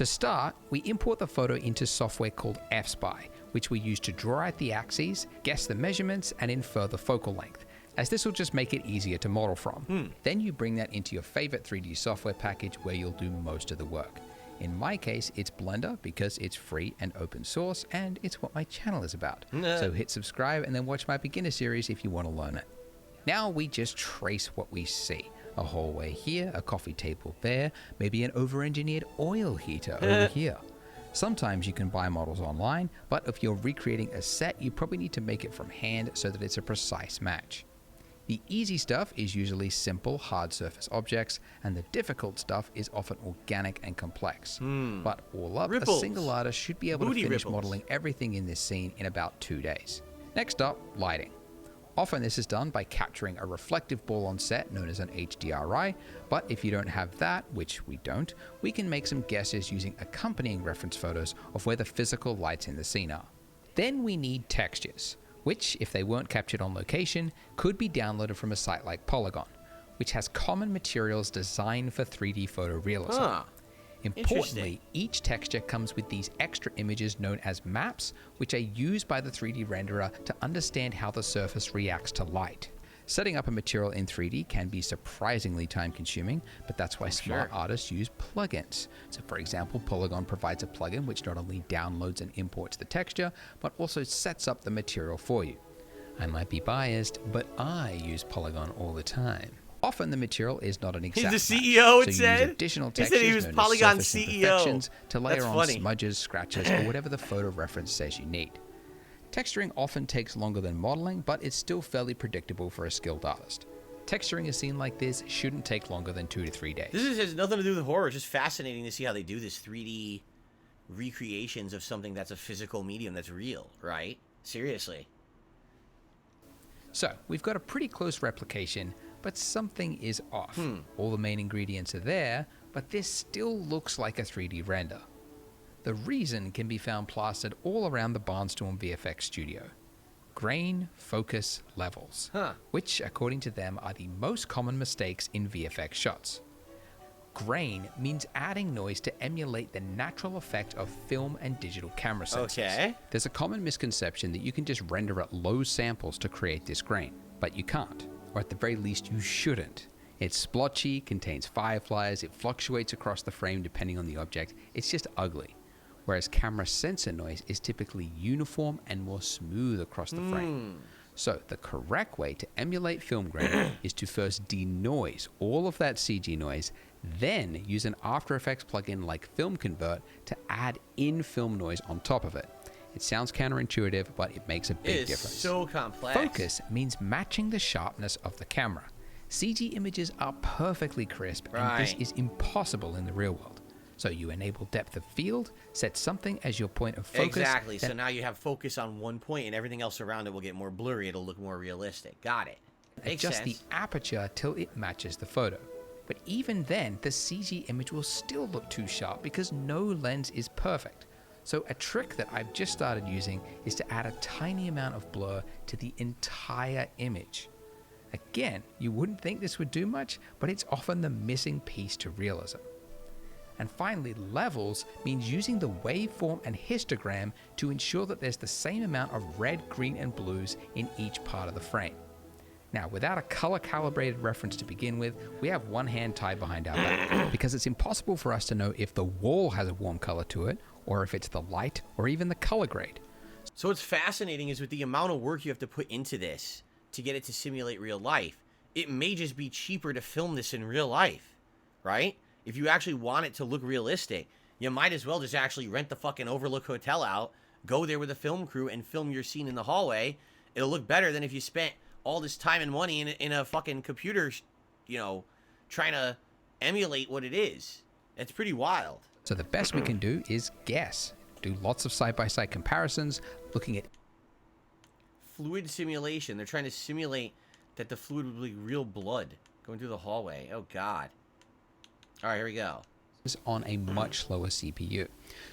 To start, we import the photo into software called F-Spy, which we use to draw out the axes, guess the measurements, and infer the focal length, as this will just make it easier to model from. Then you bring that into your favorite 3D software package where you'll do most of the work. In my case, it's Blender because it's free and open source, and it's what my channel is about. So hit subscribe and then watch my beginner series if you want to learn it. Now we just trace what we see. A hallway here, a coffee table there, maybe an over-engineered oil heater over here. Sometimes you can buy models online, but if you're recreating a set, you probably need to make it from hand so that it's a precise match. The easy stuff is usually simple, hard surface objects, and the difficult stuff is often organic and complex. But all up, Ripples. a single artist should be able Booty to finish ripples. modeling everything in this scene in about 2 days. Next up, lighting. Often this is done by capturing a reflective ball on set known as an HDRI, but if you don't have that, which we don't, we can make some guesses using accompanying reference photos of where the physical lights in the scene are. Then we need textures, which, if they weren't captured on location, could be downloaded from a site like Polygon, which has common materials designed for 3D photorealism. Huh. Importantly, each texture comes with these extra images known as maps, which are used by the 3D renderer to understand how the surface reacts to light. Setting up a material in 3D can be surprisingly time-consuming, but that's why smart artists use plugins. So for example, Polygon provides a plugin which not only downloads and imports the texture, but also sets up the material for you. I might be biased, but I use Polygon all the time. Often the material is not an exact He's the match, CEO, so it you said? use additional He textures said he was known as Polygon's surface CEO. imperfections to layer That's on funny. smudges, scratches, or whatever the photo reference says you need. Texturing often takes longer than modeling, but it's still fairly predictable for a skilled artist. Texturing a scene like this shouldn't take longer than 2 to 3 days. Has nothing to do with horror. It's just fascinating to see how they do this 3D recreations of something that's a physical medium that's real, right? Seriously. So, we've got a pretty close replication, but something is off. All the main ingredients are there, but this still looks like a 3D render. The reason can be found plastered all around the Barnstorm VFX studio. Grain, focus, levels, which according to them are the most common mistakes in VFX shots. Grain means adding noise to emulate the natural effect of film and digital camera sensors. Okay. There's a common misconception that you can just render at low samples to create this grain, but you can't, or at the very least you shouldn't. It's splotchy, contains fireflies, it fluctuates across the frame depending on the object, it's just ugly. Whereas camera sensor noise is typically uniform and more smooth across the frame. So the correct way to emulate film grain is to first denoise all of that CG noise, then use an After Effects plugin like Film Convert to add in film noise on top of it. It sounds counterintuitive, but it makes a big difference. It's so complex. Focus means matching the sharpness of the camera. CG images are perfectly crisp, and this is impossible in the real world. So you enable depth of field, set something as your point of focus. Exactly. So now you have focus on one point, and everything else around it will get more blurry. It'll look more realistic. Got it. Makes Adjust sense. the aperture till it matches the photo. But even then, the CG image will still look too sharp because no lens is perfect. So a trick that I've just started using is to add a tiny amount of blur to the entire image. Again, you wouldn't think this would do much, but it's often the missing piece to realism. And finally, levels means using the waveform and histogram to ensure that there's the same amount of red, green, and blues in each part of the frame. Now, without a color-calibrated reference to begin with, we have one hand tied behind our back because it's impossible for us to know if the wall has a warm color to it, or if it's the light, or even the color grade. So what's fascinating is with the amount of work you have to put into this to get it to simulate real life, it may just be cheaper to film this in real life, right? If you actually want it to look realistic, you might as well just actually rent the fucking Overlook Hotel out, go there with a film crew, and film your scene in the hallway. It'll look better than if you spent all this time and money in a fucking computer, trying to emulate what it is. It's pretty wild. So the best we can do is guess. Do lots of side-by-side comparisons, looking at Fluid simulation. They're trying to simulate that the fluid would be real blood going through the hallway. Oh, God. All right, here we go. on a much slower CPU.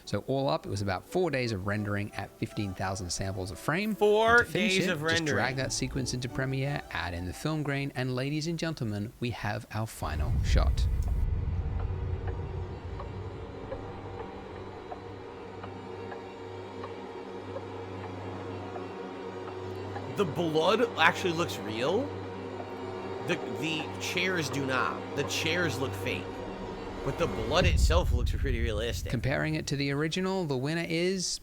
So all up, it was about 4 days of rendering at 15,000 samples a frame. 4 And to finish days it, of just rendering. drag that sequence into Premiere, add in the film grain, and ladies and gentlemen, we have our final shot. The blood actually looks real. The chairs do not. The chairs look fake. But the blood itself looks pretty realistic. Comparing it to the original, the winner is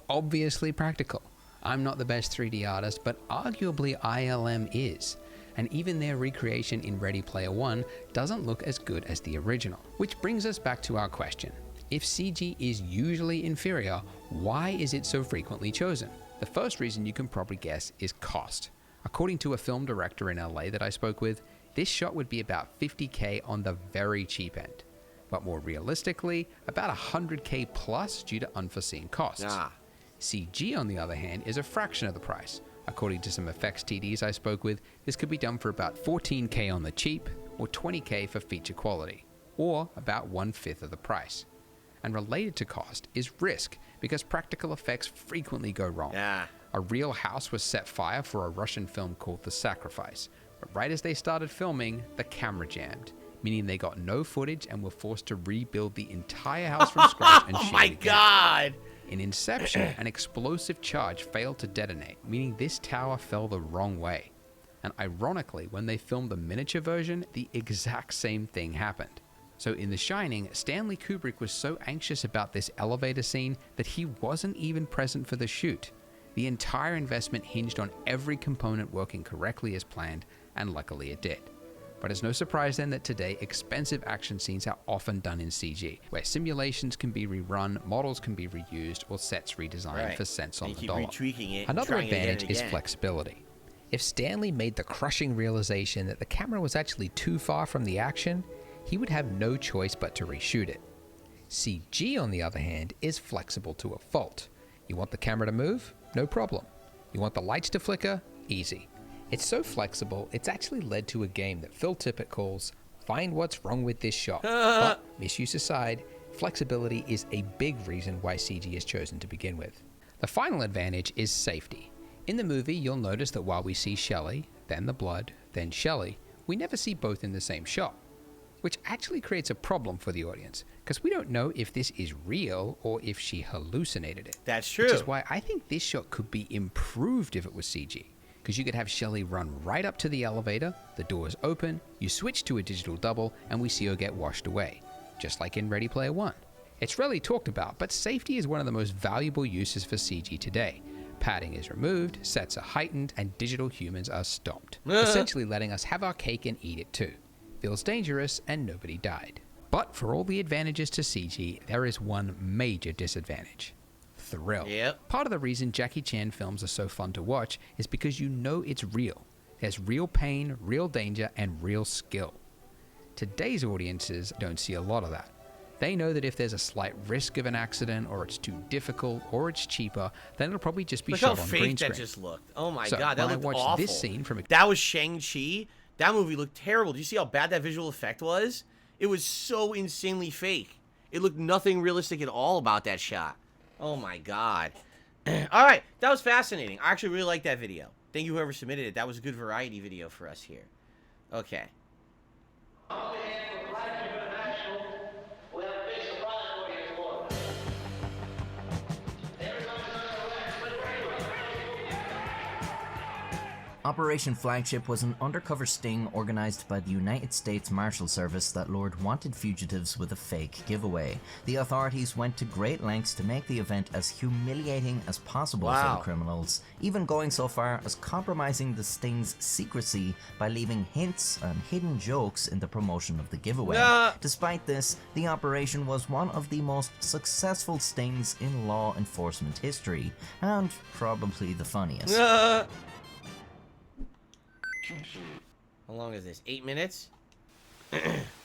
obviously practical. I'm not the best 3D artist, but arguably ILM is. And even their recreation in Ready Player One doesn't look as good as the original. Which brings us back to our question. If CG is usually inferior, why is it so frequently chosen? The first reason you can probably guess is cost. According to a film director in LA that I spoke with, this shot would be about $50K on the very cheap end. But more realistically, about $100K plus due to unforeseen costs. CG, on the other hand, is a fraction of the price. According to some effects TDs I spoke with, this could be done for about $14K on the cheap, or $20K for feature quality, or about 1/5 of the price. And related to cost is risk, because practical effects frequently go wrong. A real house was set fire for a Russian film called The Sacrifice, but right as they started filming, the camera jammed, meaning they got no footage and were forced to rebuild the entire house from scratch and shoot it again. God! In Inception, an explosive charge failed to detonate, meaning this tower fell the wrong way. And ironically, when they filmed the miniature version, the exact same thing happened. So in The Shining, Stanley Kubrick was so anxious about this elevator scene that he wasn't even present for the shoot. The entire investment hinged on every component working correctly as planned, and luckily it did. But it's no surprise then that today expensive action scenes are often done in CG, where simulations can be rerun, models can be reused, or sets redesigned for cents on the dollar. Another advantage is flexibility. If Stanley made the crushing realization that the camera was actually too far from the action, he would have no choice but to reshoot it. CG, on the other hand, is flexible to a fault. You want the camera to move? No problem. You want the lights to flicker? Easy. It's so flexible, it's actually led to a game that Phil Tippett calls Find What's Wrong with This Shot. But, misuse aside, flexibility is a big reason why CG is chosen to begin with. The final advantage is safety. In the movie, you'll notice that while we see Shelley, then the blood, then Shelley, we never see both in the same shot, which actually creates a problem for the audience, because we don't know if this is real or if she hallucinated it. That's true. Which is why I think this shot could be improved if it was CG. Because you could have Shelley run right up to the elevator, the doors open, you switch to a digital double, and we see her get washed away, just like in Ready Player One. It's rarely talked about, but safety is one of the most valuable uses for CG today. Padding is removed, sets are heightened, and digital humans are stopped, essentially letting us have our cake and eat it too. Feels dangerous, and nobody died. But for all the advantages to CG, there is one major disadvantage. Thrill. Part of the reason Jackie Chan films are so fun to watch is because you know it's real. There's real pain, real danger, and real skill. Today's audiences don't see a lot of that. They know that if there's a slight risk of an accident, or it's too difficult, or it's cheaper, then it'll probably just be shot on green screen. That just looked. Oh my so God, that looked awful. This scene from that was Shang-Chi. That movie looked terrible. Do you see how bad that visual effect was? It was so insanely fake. It looked nothing realistic at all about that shot. Oh my God. All right, that was fascinating. I actually really liked that video. Thank you whoever submitted it. That was a good variety video for us here. Okay. Operation Flagship was an undercover sting organized by the United States Marshal Service that lured wanted fugitives with a fake giveaway. The authorities went to great lengths to make the event as humiliating as possible for the criminals, even going so far as compromising the sting's secrecy by leaving hints and hidden jokes in the promotion of the giveaway. Despite this, the operation was one of the most successful stings in law enforcement history, and probably the funniest. How long is this? 8 minutes?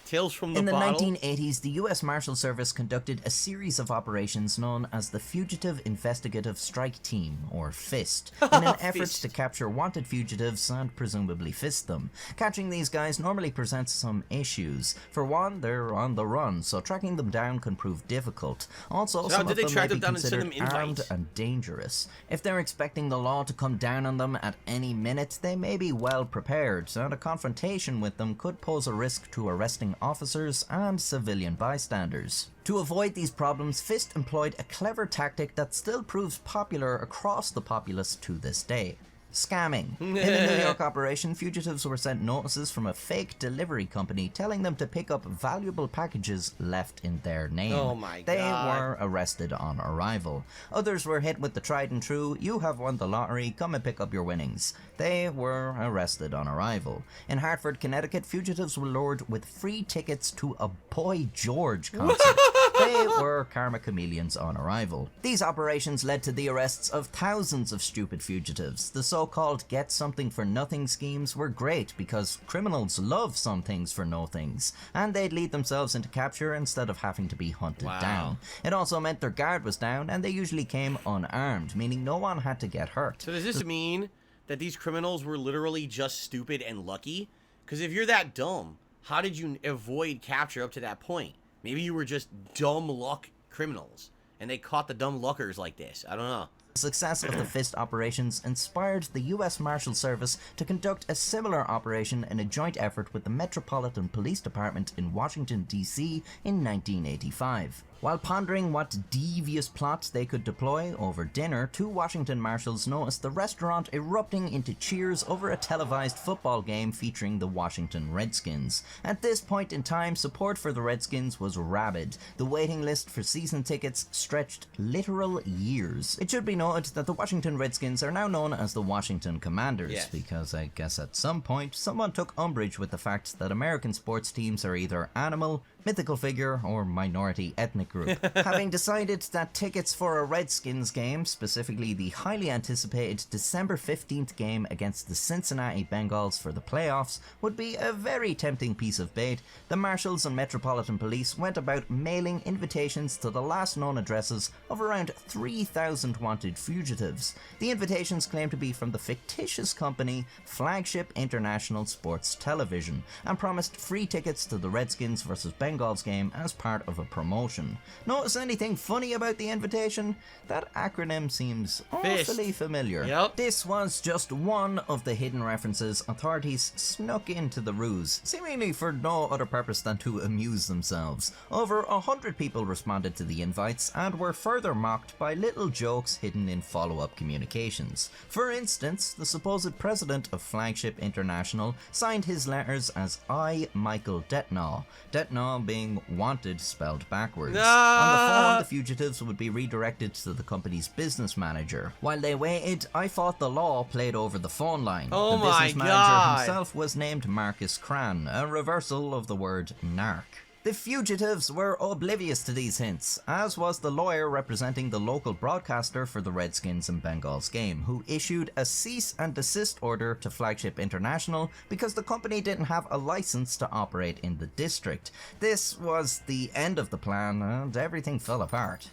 Tales from the In the bottle? 1980s, the U.S. Marshal Service conducted a series of operations known as the Fugitive Investigative Strike Team, or FIST, in an effort to capture wanted fugitives and presumably fist them. Catching these guys normally presents some issues. For one, they're on the run, so tracking them down can prove difficult. Also, some of them may be considered armed and dangerous. If they're expecting the law to come down on them at any minute, they may be well prepared, and a confrontation with them could pose a risk to arresting officers and civilian bystanders. To avoid these problems, FIST employed a clever tactic that still proves popular across the populace to this day. Scamming. In a New York operation, fugitives were sent notices from a fake delivery company telling them to pick up valuable packages left in their name. Oh my They God. were arrested on arrival. Others were hit with the tried and true, you have won the lottery, come and pick up your winnings. They were arrested on arrival. In Hartford, Connecticut, fugitives were lured with free tickets to a Boy George concert. They were karma chameleons on arrival. These operations led to the arrests of thousands of stupid fugitives. The so-called get something for nothing schemes were great because criminals love some things for no things, and they'd lead themselves into capture instead of having to be hunted down. It also meant their guard was down, and they usually came unarmed, meaning no one had to get hurt. So does this mean that these criminals were literally just stupid and lucky? Because if you're that dumb, how did you avoid capture up to that point? Maybe you were just dumb luck criminals, and they caught the dumb luckers like this. I don't know. The success of the fist operations inspired the U.S. Marshal Service to conduct a similar operation in a joint effort with the Metropolitan Police Department in Washington, D.C. in 1985. While pondering what devious plots they could deploy over dinner, two Washington marshals noticed the restaurant erupting into cheers over a televised football game featuring the Washington Redskins. At this point in time, support for the Redskins was rabid. The waiting list for season tickets stretched literal years. It should be noted that the Washington Redskins are now known as the Washington Commanders, Yes. because I guess at some point someone took umbrage with the fact that American sports teams are either animal, mythical figure, or minority ethnic group. Having decided that tickets for a Redskins game, specifically the highly anticipated December 15th game against the Cincinnati Bengals for the playoffs, would be a very tempting piece of bait, the Marshals and Metropolitan Police went about mailing invitations to the last known addresses of around 3,000 wanted fugitives. The invitations claimed to be from the fictitious company Flagship International Sports Television, and promised free tickets to the Redskins vs Bengals game as part of a promotion. Notice anything funny about the invitation? That acronym seems awfully familiar. Yep. This was just one of the hidden references authorities snuck into the ruse, seemingly for no other purpose than to amuse themselves. Over 100 people responded to the invites and were further mocked by little jokes hidden in follow-up communications. For instance, the supposed president of Flagship International signed his letters as I. Michael Detnaw, Detnaw being wanted spelled backwards. On the phone, the fugitives would be redirected to the company's business manager. While they waited, I Fought the Law played over the phone line. Oh the my business manager God. himself was named Marcus Cran, a reversal of the word narc. The fugitives were oblivious to these hints, as was the lawyer representing the local broadcaster for the Redskins and Bengals game, who issued a cease and desist order to Flagship International because the company didn't have a license to operate in the district. This was the end of the plan, and everything fell apart.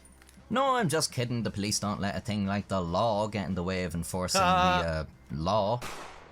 No, I'm just kidding. The police don't let a thing like the law get in the way of enforcing the law.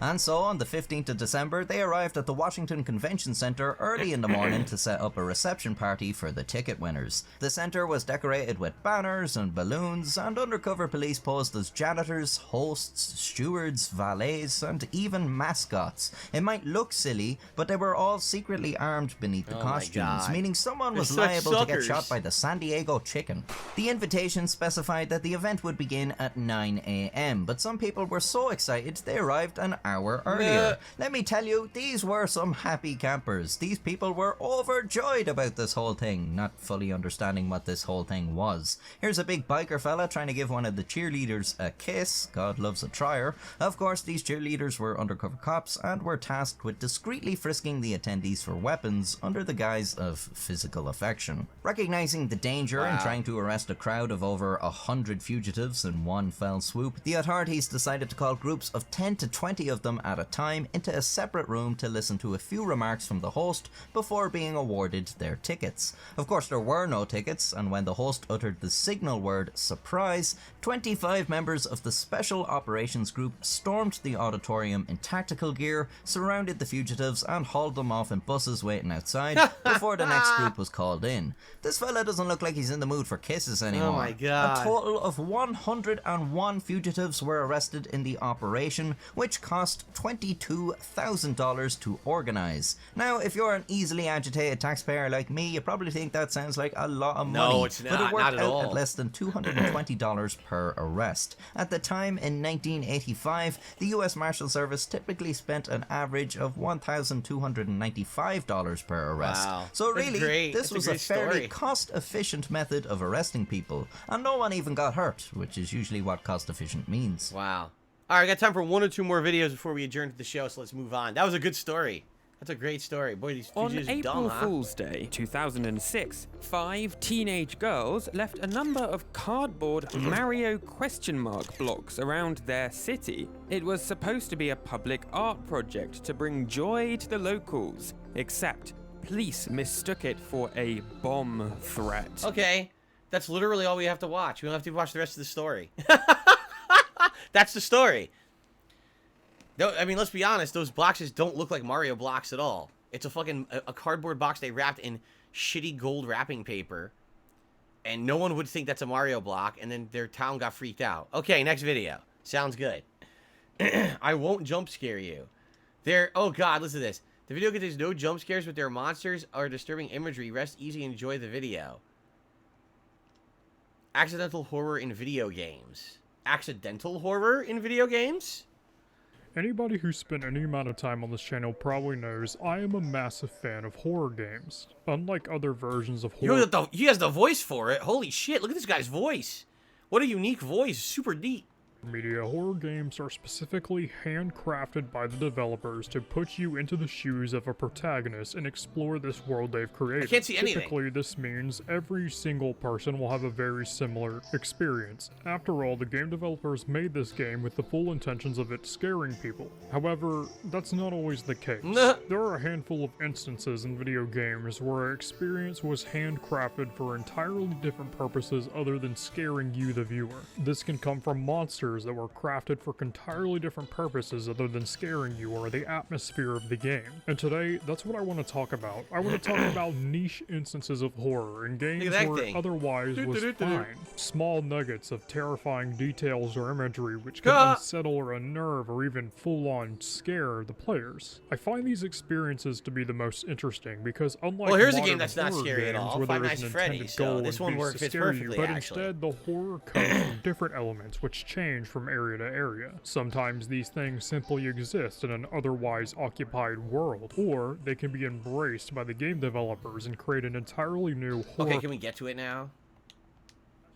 And so, on the 15th of December, they arrived at the Washington Convention Center early in the morning to set up a reception party for the ticket winners. The center was decorated with banners and balloons, and undercover police posed as janitors, hosts, stewards, valets, and even mascots. It might look silly, but they were all secretly armed beneath the Oh my costumes, God. meaning someone was They're such liable to get suckers. shot by the San Diego Chicken. The invitation specified that the event would begin at 9 a.m., but some people were so excited they arrived an hour earlier. Let me tell you, these were some happy campers. These people were overjoyed about this whole thing, not fully understanding what this whole thing was. Here's a big biker fella trying to give one of the cheerleaders a kiss. God loves a trier. Of course, these cheerleaders were undercover cops and were tasked with discreetly frisking the attendees for weapons under the guise of physical affection. Recognizing the danger in trying to arrest a crowd of over 100 fugitives in one fell swoop, the authorities decided to call groups of 10 to 20 of them at a time into a separate room to listen to a few remarks from the host before being awarded their tickets. Of course, there were no tickets, and when the host uttered the signal word surprise, 25 members of the Special Operations Group stormed the auditorium in tactical gear, surrounded the fugitives, and hauled them off in buses waiting outside before the next group was called in. This fella doesn't look like he's in the mood for kisses anymore. Oh my God. A total of 101 fugitives were arrested in the operation, which cost cost $22,000 to organize. Now, if you're an easily agitated taxpayer like me, you probably think that sounds like a lot of money. No, it's not. But it worked Not at out all. at less than $220 per arrest. At the time, in 1985, the US Marshal Service typically spent an average of $1,295 per arrest. Wow. So That's really, great. this That's a was a great fairly story. cost-efficient method of arresting people, and no one even got hurt, which is usually what cost-efficient means. Wow. All right, I got time for one or two more videos before we adjourn to the show, so let's move on. That was a good story. That's a great story. Boy, these On fugitives are April dumb, huh? Fool's Day 2006, 5 teenage girls left a number of cardboard Mario question mark blocks around their city. It was supposed to be a public art project to bring joy to the locals, except police mistook it for a bomb threat. Okay, that's literally all we have to watch. We don't have to watch the rest of the story. That's the story. No, I mean, let's be honest. Those boxes don't look like Mario blocks at all. It's a fucking a cardboard box they wrapped in shitty gold wrapping paper, and no one would think that's a Mario block. And then their town got freaked out. Okay, next video. Sounds good. I won't jump scare you. Oh god, listen to this. The video contains no jump scares, but there are monsters or disturbing imagery. Rest easy and enjoy the video. Accidental horror in video games. Accidental horror in video games? Anybody who's spent any amount of time on this channel probably knows I am a massive fan of horror games. Unlike other versions of horror... He has the voice for it. Holy shit, look at this guy's voice. What a unique voice. Super deep. media, horror games are specifically handcrafted by the developers to put you into the shoes of a protagonist and explore this world they've created. I can't see anything. Typically, this means every single person will have a very similar experience. After all, the game developers made this game with the full intentions of it scaring people. However, that's not always the case. Nah. There are a handful of instances in video games where our experience was handcrafted for entirely different purposes other than scaring you, the viewer. This can come from monsters that were crafted for entirely different purposes other than scaring you or the atmosphere of the game. And today, that's what I want to talk about. I want to talk about niche instances of horror in games Look at that where thing. otherwise was Do-do-do-do. fine. Small nuggets of terrifying details or imagery which can unsettle or unnerve or even full-on scare the players. I find these experiences to be the most interesting because unlike Well, here's a modern game that's not horror scary at games all. where Five there is Nights an at Freddy's, intended so goal this and one beast to fits scare you, perfectly, but actually. instead the horror comes from different elements which change from area to area. Sometimes these things simply exist in an otherwise occupied world, or they can be embraced by the game developers and create an entirely new horror. Okay, can we get to it now?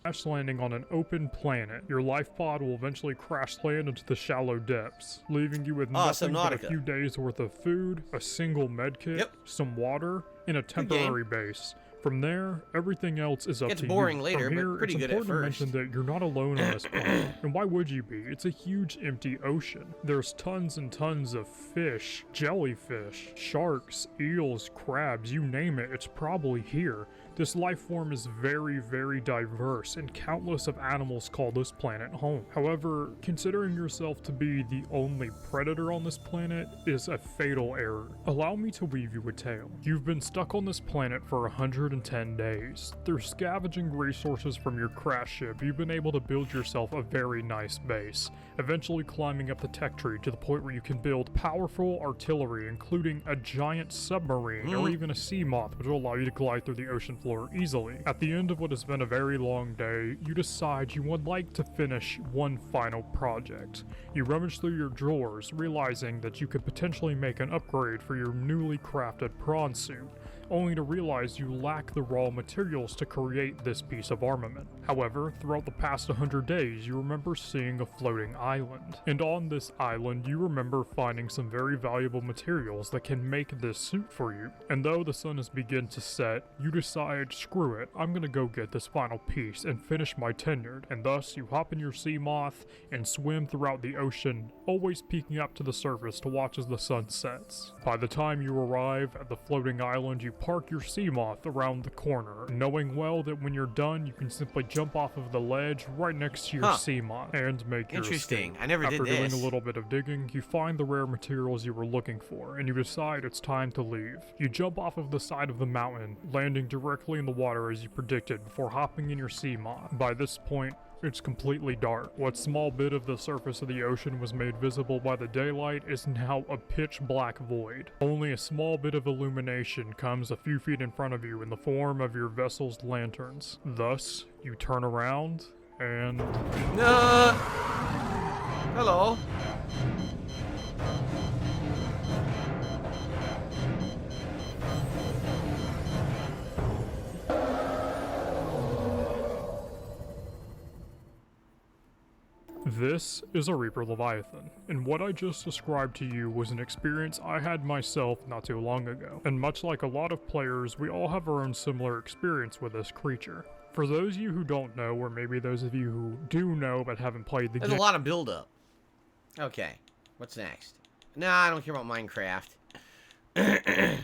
Crash landing on an open planet. Your life pod will eventually crash land into the shallow depths, leaving you with nothing but a Subnautica. few days worth of food, a single medkit, Yep. some water, and a temporary base. From there, everything else is up Gets to boring you. later, From but here, pretty it's good at important to mention first. that you're not alone on this planet. And why would you be? It's a huge empty ocean. There's tons and tons of fish, jellyfish, sharks, eels, crabs, you name it, it's probably here. This life form is very, very diverse, and countless of animals call this planet home. However, considering yourself to be the only predator on this planet is a fatal error. Allow me to weave you a tale. You've been stuck on this planet for 110 days. Through scavenging resources from your crash ship, you've been able to build yourself a very nice base, eventually climbing up the tech tree to the point where you can build powerful artillery, including a giant submarine or even a sea moth, which will allow you to glide through the ocean floor easily. At the end of what has been a very long day, you decide you would like to finish one final project. You rummage through your drawers, realizing that you could potentially make an upgrade for your newly crafted prawn suit, only to realize you lack the raw materials to create this piece of armament. However, throughout the past 100 days, you remember seeing a floating island. And on this island, you remember finding some very valuable materials that can make this suit for you. And though the sun has begun to set, you decide, screw it, I'm gonna go get this final piece and finish my tenure. And thus, you hop in your sea moth and swim throughout the ocean, always peeking up to the surface to watch as the sun sets. By the time you arrive at the floating island, you park your sea moth around the corner, knowing well that when you're done, you can simply jump off of the ledge right next to your sea moth and make your Interesting. escape. I never did After doing this. a little bit of digging, you find the rare materials you were looking for, and you decide it's time to leave. You jump off of the side of the mountain, landing directly in the water as you predicted before hopping in your sea moth. By this point, It's completely dark. What small bit of the surface of the ocean was made visible by the daylight is now a pitch black void. Only a small bit of illumination comes a few feet in front of you in the form of your vessel's lanterns. Thus, you turn around and... Hello. This is a Reaper Leviathan, and what I just described to you was an experience I had myself not too long ago. And much like a lot of players, we all have our own similar experience with this creature. For those of you who don't know, or maybe those of you who do know but haven't played the game... There's a lot of build-up. Okay, what's next? Nah, I don't care about Minecraft.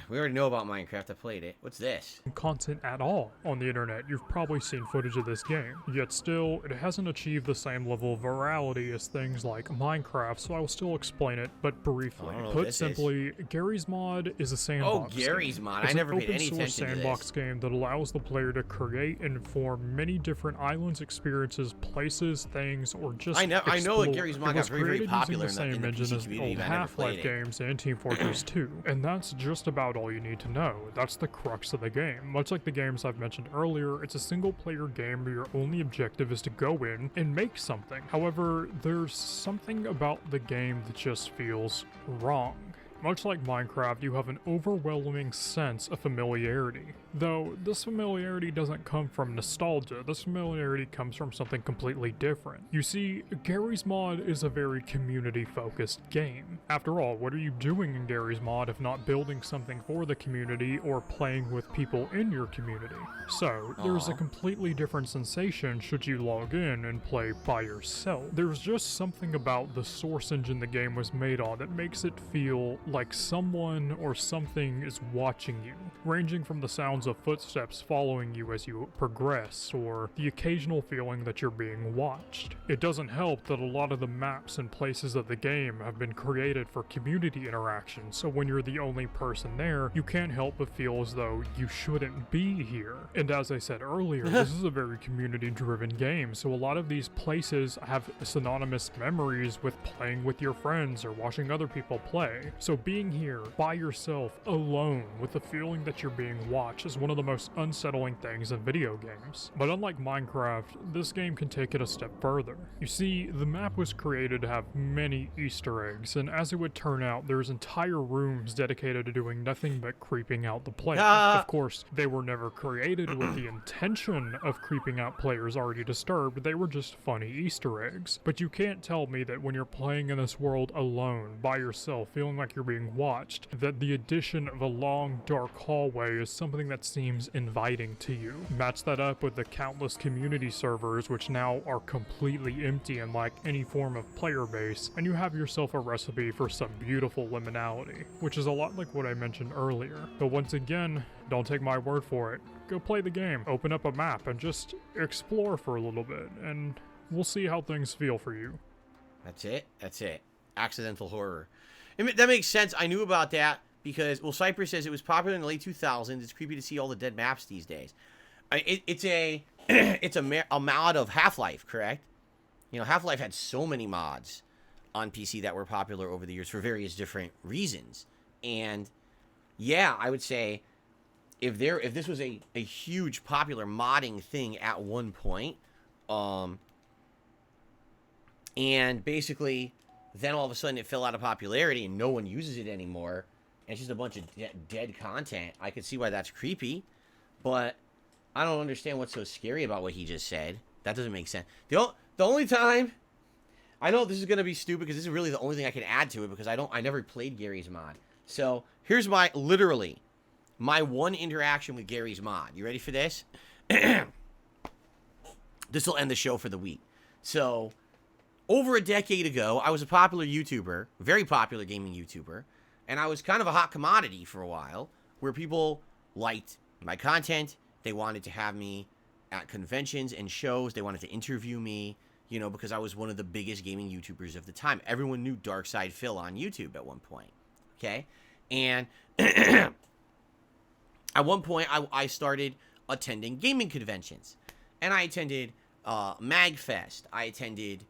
We already know about Minecraft. I played it. What's this? Content at all on the internet. You've probably seen footage of this game. Yet still, it hasn't achieved the same level of virality as things like Minecraft, so I will still explain it, but briefly. Put simply, Gary's Mod is a sandbox Gary's Mod. It's I never an paid any open source attention to sandbox this. game that allows the player to create and form many different islands, experiences, places, things, or just I know explore. that Gary's Mod It got was very, very created popular using in the the same engine PC as the community, old but I never played Half-Life it. games and Team Fortress 2, and that's just about all you need to know. That's the crux of the game. Much like the games I've mentioned earlier, it's a single-player game where your only objective is to go in and make something. However, there's something about the game that just feels wrong. Much like Minecraft, you have an overwhelming sense of familiarity. Though, this familiarity doesn't come from nostalgia, this familiarity comes from something completely different. You see, Gary's Mod is a very community-focused game. After all, what are you doing in Gary's Mod if not building something for the community or playing with people in your community? So, there's a completely different sensation should you log in and play by yourself. There's just something about the source engine the game was made on that makes it feel like someone or something is watching you, ranging from the sounds of footsteps following you as you progress, or the occasional feeling that you're being watched. It doesn't help that a lot of the maps and places of the game have been created for community interaction, so when you're the only person there, you can't help but feel as though you shouldn't be here. And as I said earlier, this is a very community-driven game, so a lot of these places have synonymous memories with playing with your friends or watching other people play. So being here by yourself, alone, with the feeling that you're being watched is one of the most unsettling things in video games. But unlike Minecraft, this game can take it a step further. You see, the map was created to have many Easter eggs, and as it would turn out, there's entire rooms dedicated to doing nothing but creeping out the player. Of course, they were never created with the intention of creeping out players already disturbed, they were just funny Easter eggs. But you can't tell me that when you're playing in this world alone, by yourself, feeling like you're being watched, that the addition of a long, dark hallway is something that seems inviting to you. Match that up with the countless community servers, which now are completely empty and lack any form of player base, and you have yourself a recipe for some beautiful liminality, which is a lot like what I mentioned earlier. But once again, don't take my word for it. Go play the game, open up a map, and just explore for a little bit, and we'll see how things feel for you. That's it? That's it. Accidental horror. That makes sense. I knew about that because, well, Cypress says it was popular in the late 2000s. It's creepy to see all the dead maps these days. It's a mod of Half-Life, correct? You know, Half-Life had so many mods on PC that were popular over the years for various different reasons. And yeah, I would say if this was a huge popular modding thing at one point, and basically then all of a sudden it fell out of popularity and no one uses it anymore, and it's just a bunch of dead content, I could see why that's creepy, but I don't understand what's so scary about what he just said. That doesn't make sense. The only time, I know this is going to be stupid because this is really the only thing I can add to it because I never played Gary's Mod. So here's literally my one interaction with Gary's Mod. You ready for this? This will end the show for the week. So over a decade ago, I was a popular YouTuber, very popular gaming YouTuber, and I was kind of a hot commodity for a while, where people liked my content, they wanted to have me at conventions and shows, they wanted to interview me, you know, because I was one of the biggest gaming YouTubers of the time. Everyone knew Darkside Phil on YouTube at one point, okay? And at one point, I started attending gaming conventions, and I attended MAGFest. I attended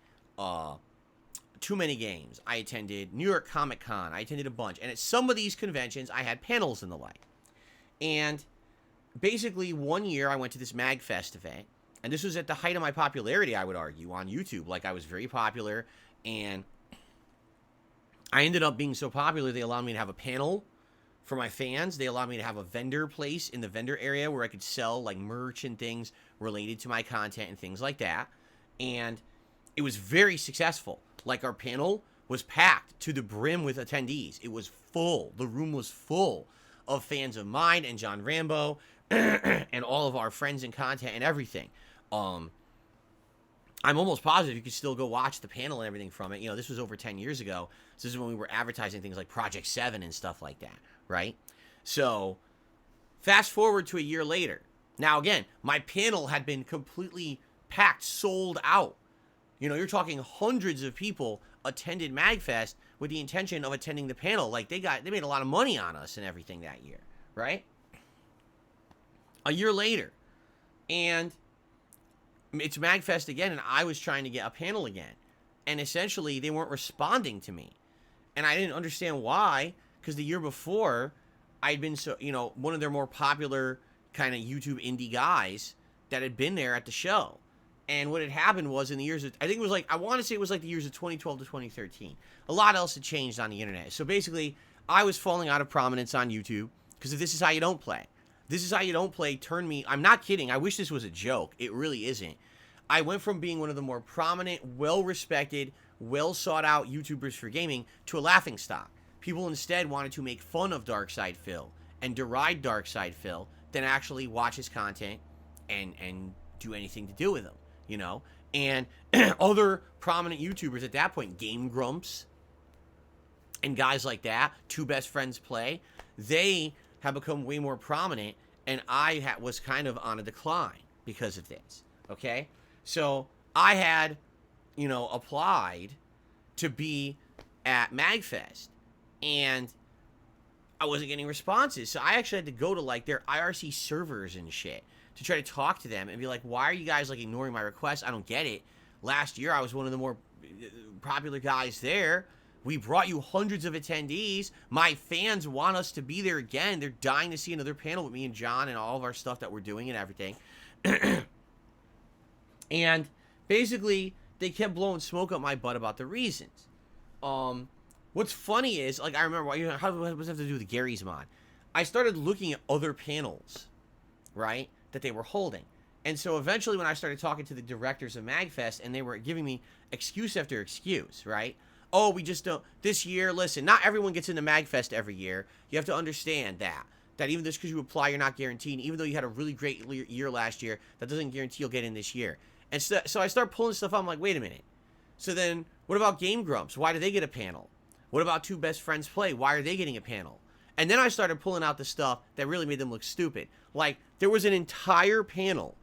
Too Many Games. I attended New York Comic Con. I attended a bunch. And at some of these conventions, I had panels and the like. And basically, one year I went to this MAGFest event. And this was at the height of my popularity, I would argue, on YouTube. Like, I was very popular. And I ended up being so popular, they allowed me to have a panel for my fans. They allowed me to have a vendor place in the vendor area where I could sell, like, merch and things related to my content and things like that. And it was very successful. Like, our panel was packed to the brim with attendees. It was full. The room was full of fans of mine and John Rambo and all of our friends and content and everything. I'm almost positive you could still go watch the panel and everything from it. You know, this was over 10 years ago. So this is when we were advertising things like Project 7 and stuff like that, right? So fast forward to a year later. Now, again, my panel had been completely packed, sold out. You know, you're talking hundreds of people attended MAGFest with the intention of attending the panel. Like, they made a lot of money on us and everything that year, right? A year later, and it's MAGFest again, and I was trying to get a panel again. And essentially, they weren't responding to me. And I didn't understand why, because the year before, I'd been one of their more popular kind of YouTube indie guys that had been there at the show. And what had happened was in the years of, I think it was like, I want to say it was like the years of 2012 to 2013. A lot else had changed on the internet. So basically, I was falling out of prominence on YouTube, because if This Is How You Don't Play. This Is How You Don't Play turned me, I'm not kidding, I wish this was a joke. It really isn't. I went from being one of the more prominent, well-respected, well-sought-out YouTubers for gaming to a laughingstock. People instead wanted to make fun of Darkside Phil and deride Darkside Phil than actually watch his content and do anything to do with him, you know? And other prominent YouTubers at that point, Game Grumps and guys like that, Two Best Friends Play, they have become way more prominent, and I was kind of on a decline because of this, okay? So I had, applied to be at MAGFest, and I wasn't getting responses. So I actually had to go to, like, their IRC servers and shit to try to talk to them and be like, why are you guys, like, ignoring my requests? I don't get it. Last year, I was one of the more popular guys there. We brought you hundreds of attendees. My fans want us to be there again. They're dying to see another panel with me and John and all of our stuff that we're doing and everything. And basically, they kept blowing smoke up my butt about the reasons. What's funny is, like, I remember, how does it have to do with Gary's mod? I started looking at other panels, right, that they were holding. And so eventually when I started talking to the directors of MAGFest, and they were giving me excuse after excuse, right? Oh, we just don't, this year, listen, not everyone gets into MAGFest every year. You have to understand that even just because you apply, you're not guaranteed. Even though you had a really great year last year, that doesn't guarantee you'll get in this year. And so I start pulling stuff up. I'm like, wait a minute. So then, what about Game Grumps? Why do they get a panel? What about Two Best Friends Play? Why are they getting a panel? And then I started pulling out the stuff that really made them look stupid. Like, there was an entire panel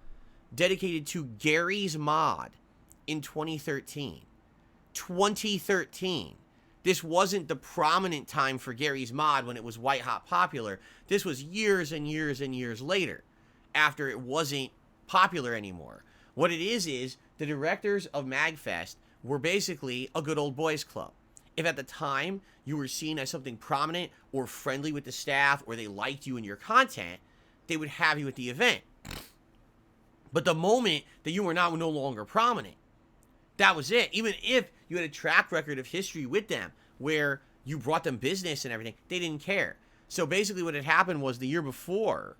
dedicated to Gary's mod in 2013. 2013. This wasn't the prominent time for Gary's mod when it was white hot popular. This was years and years and years later, after it wasn't popular anymore. What it is the directors of MAGFest were basically a good old boys club. If at the time you were seen as something prominent or friendly with the staff, or they liked you and your content, they would have you at the event. But the moment that you were no longer prominent, that was it. Even if you had a track record of history with them where you brought them business and everything, they didn't care. So basically what had happened was the year before,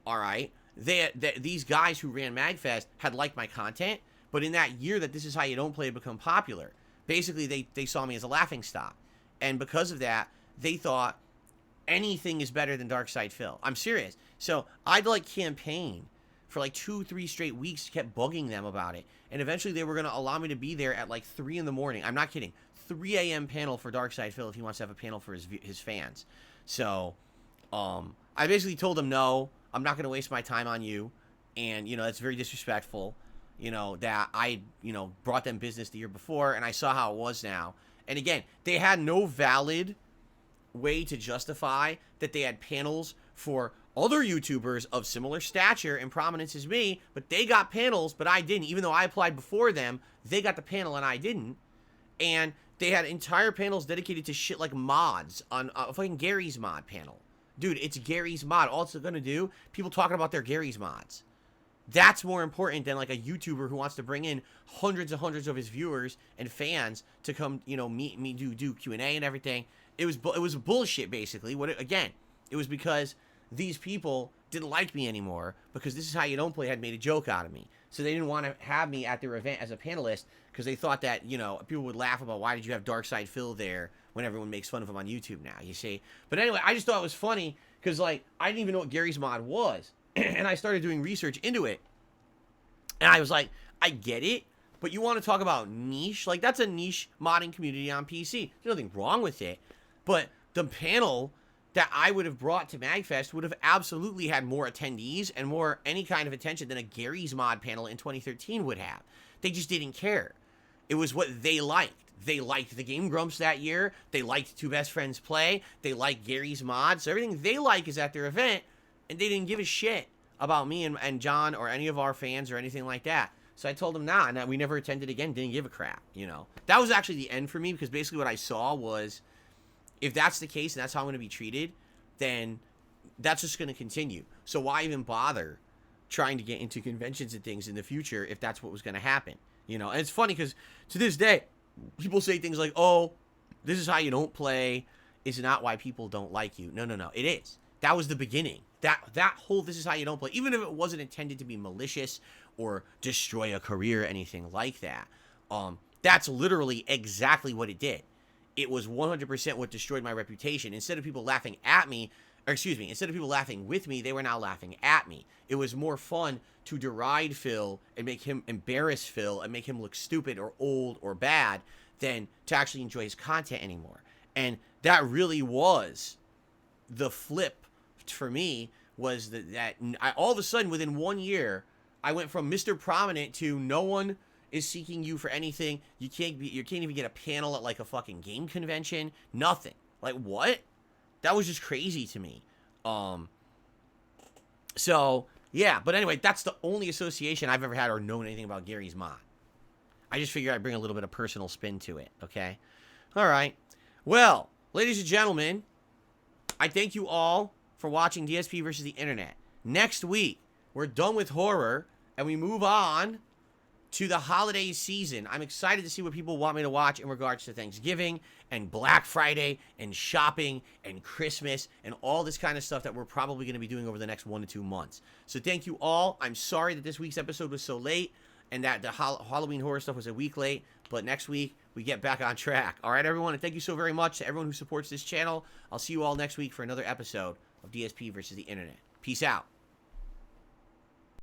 all right, these guys who ran MAGFest had liked my content, but in that year that This Is How You Don't Play had become popular, basically they saw me as a laughingstock. And because of that, they thought anything is better than Darkside Phil. I'm serious. So I'd like campaign for like 2-3 straight weeks, kept bugging them about it. And eventually they were going to allow me to be there at like 3 in the morning. I'm not kidding. 3 a.m. panel for Darkside Phil if he wants to have a panel for his fans. So I basically told him, no, I'm not going to waste my time on you. And, that's very disrespectful, that I, brought them business the year before, and I saw how it was now. And again, they had no valid way to justify that they had panels for other YouTubers of similar stature and prominence as me, but they got panels, but I didn't. Even though I applied before them, they got the panel and I didn't. And they had entire panels dedicated to shit like mods on fucking Gary's mod panel. Dude, it's Gary's mod. All it's going to do, people talking about their Gary's mods. That's more important than like a YouTuber who wants to bring in hundreds and hundreds of his viewers and fans to come, you know, meet me, do Q&A and everything. It was bullshit, basically. It was because these people didn't like me anymore because This Is How You Don't Play had made a joke out of me. So they didn't want to have me at their event as a panelist because they thought that, you know, people would laugh about why did you have Darkside Phil there when everyone makes fun of him on YouTube now, you see? But anyway, I just thought it was funny because, like, I didn't even know what Gary's mod was. And I started doing research into it. And I was like, I get it, but you want to talk about niche? Like, that's a niche modding community on PC. There's nothing wrong with it. But the panel that I would have brought to MAGFest would have absolutely had more attendees and more any kind of attention than a Gary's mod panel in 2013 would have. They just didn't care. It was what they liked. They liked the Game Grumps that year. They liked Two Best Friends Play. They liked Gary's mods. So everything they like is at their event, and they didn't give a shit about me and John or any of our fans or anything like that. So I told them, nah, and we never attended again, didn't give a crap, you know. That was actually the end for me because basically what I saw was, if that's the case and that's how I'm going to be treated, then that's just going to continue. So why even bother trying to get into conventions and things in the future if that's what was going to happen, you know? And it's funny because to this day, people say things like, oh, This Is How You Don't Play is not why people don't like you. No, it is. That was the beginning. That whole This Is How You Don't Play, even if it wasn't intended to be malicious or destroy a career or anything like that, that's literally exactly what it did. It was 100% what destroyed my reputation. Instead of people laughing at me, instead of people laughing with me, they were now laughing at me. It was more fun to deride Phil and make him embarrass Phil and make him look stupid or old or bad than to actually enjoy his content anymore. And that really was the flip for me, was that I, all of a sudden within 1 year, I went from Mr. Prominent to no one is seeking you for anything. You can't even get a panel at like a fucking game convention. Nothing. Like, what? That was just crazy to me. So yeah, but anyway, that's the only association I've ever had or known anything about Gary's mod. I just figured I'd bring a little bit of personal spin to it. Okay. All right. Well, ladies and gentlemen, I thank you all for watching DSP versus the Internet. Next week, we're done with horror and we move on to the holiday season. I'm excited to see what people want me to watch in regards to Thanksgiving and Black Friday and shopping and Christmas and all this kind of stuff that we're probably going to be doing over the next 1 to 2 months. So thank you all. I'm sorry that this week's episode was so late and that the Halloween horror stuff was a week late, but next week we get back on track. All right, everyone, and thank you so very much to everyone who supports this channel. I'll see you all next week for another episode of DSP versus the Internet. Peace out.